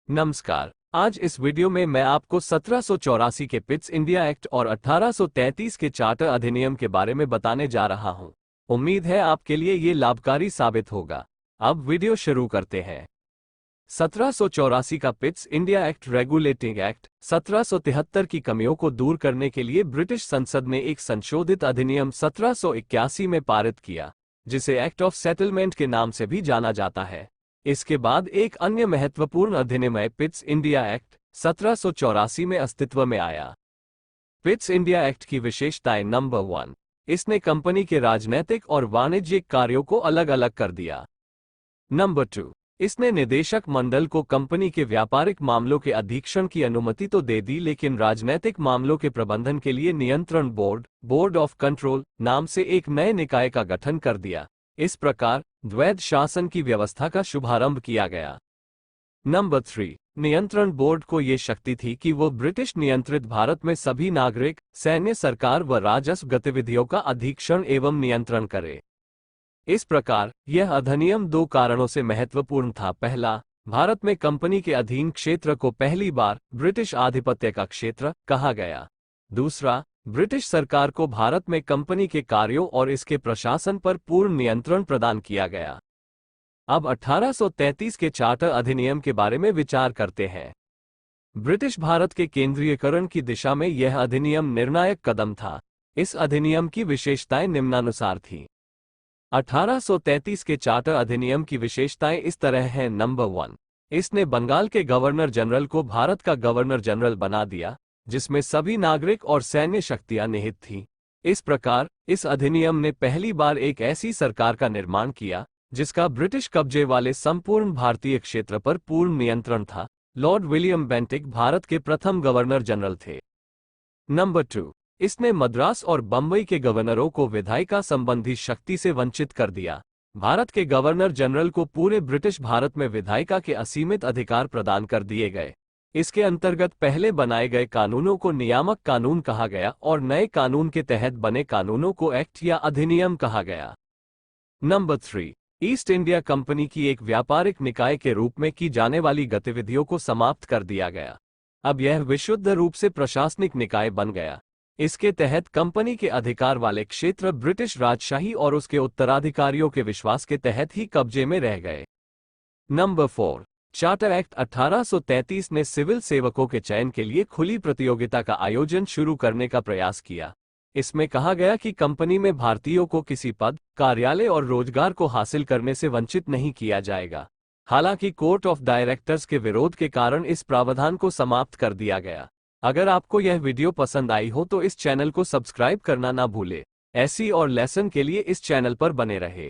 नमस्कार। आज इस वीडियो में मैं आपको 1784 के पिट्स इंडिया एक्ट और 1833 के चार्टर अधिनियम के बारे में बताने जा रहा हूं। उम्मीद है आपके लिए ये लाभकारी साबित होगा। अब वीडियो शुरू करते हैं। 1784 का Pitt's India act regulating act 1773 की कमियों को दूर करने के लिए ब्रिटिश संसद ने एक संशोधित अधिनियम 1781 में पारित किया, जिसे एक्ट ऑफ सेटलमेंट के नाम से भी जाना जाता है। इसके बाद एक अन्य महत्वपूर्ण अधिनियम पिट्स इंडिया एक्ट 1784 में अस्तित्व में आया। पिट्स इंडिया एक्ट की विशेषताएं। नंबर 1, इसने कंपनी के राजनैतिक और वाणिज्यिक कार्यों को अलग अलग कर दिया। नंबर 2, इसने निदेशक मंडल को कंपनी के व्यापारिक मामलों के अधीक्षण की अनुमति तो दे दी, लेकिन राजनैतिक मामलों के प्रबंधन के लिए नियंत्रण बोर्ड ऑफ कंट्रोल नाम से एक नए निकाय का गठन कर दिया। इस प्रकार द्वैध शासन की व्यवस्था का शुभारंभ किया गया। नंबर 3, नियंत्रण बोर्ड को यह शक्ति थी कि वो ब्रिटिश नियंत्रित भारत में सभी नागरिक, सैन्य, सरकार व राजस्व गतिविधियों का अधीक्षण एवं नियंत्रण करे। इस प्रकार यह अधिनियम दो कारणों से महत्वपूर्ण था। पहला, भारत में कंपनी के अधीन क्षेत्र को पहली बार ब्रिटिश आधिपत्य का क्षेत्र कहा गया। दूसरा, ब्रिटिश सरकार को भारत में कंपनी के कार्यों और इसके प्रशासन पर पूर्ण नियंत्रण प्रदान किया गया। अब 1833 के चार्टर अधिनियम के बारे में विचार करते हैं। ब्रिटिश भारत के केंद्रीयकरण की दिशा में यह अधिनियम निर्णायक कदम था। इस अधिनियम की विशेषताएं निम्नानुसार थीं। 1833 के चार्टर अधिनियम की विशेषताएं इस तरह हैं। नंबर 1, इसने बंगाल के गवर्नर जनरल को भारत का गवर्नर जनरल बना दिया, जिसमें सभी नागरिक और सैन्य शक्तियां निहित थीं। इस प्रकार इस अधिनियम ने पहली बार एक ऐसी सरकार का निर्माण किया जिसका ब्रिटिश कब्जे वाले संपूर्ण भारतीय क्षेत्र पर पूर्ण नियंत्रण था। लॉर्ड विलियम बेंटिक भारत के प्रथम गवर्नर जनरल थे। नंबर 2, इसने मद्रास और बंबई के गवर्नरों को विधायिका संबंधी शक्ति से वंचित कर दिया। भारत के गवर्नर जनरल को पूरे ब्रिटिश भारत में विधायिका के असीमित अधिकार प्रदान कर दिए गए। इसके अंतर्गत पहले बनाए गए कानूनों को नियामक कानून कहा गया और नए कानून के तहत बने कानूनों को एक्ट या अधिनियम कहा गया। नंबर 3, ईस्ट इंडिया कंपनी की एक व्यापारिक निकाय के रूप में की जाने वाली गतिविधियों को समाप्त कर दिया गया। अब यह विशुद्ध रूप से प्रशासनिक निकाय बन गया। इसके तहत कंपनी के अधिकार वाले क्षेत्र ब्रिटिश राजशाही और उसके उत्तराधिकारियों के विश्वास के तहत ही कब्जे में रह गए। नंबर 4, चार्टर एक्ट 1833 ने सिविल सेवकों के चयन के लिए खुली प्रतियोगिता का आयोजन शुरू करने का प्रयास किया। इसमें कहा गया कि कंपनी में भारतीयों को किसी पद, कार्यालय और रोजगार को हासिल करने से वंचित नहीं किया जाएगा। हालांकि कोर्ट ऑफ डायरेक्टर्स के विरोध के कारण इस प्रावधान को समाप्त कर दिया गया। अगर आपको यह वीडियो पसंद आई हो तो इस चैनल को सब्सक्राइब करना ना भूले। ऐसी और लेसन के लिए इस चैनल पर बने रहे।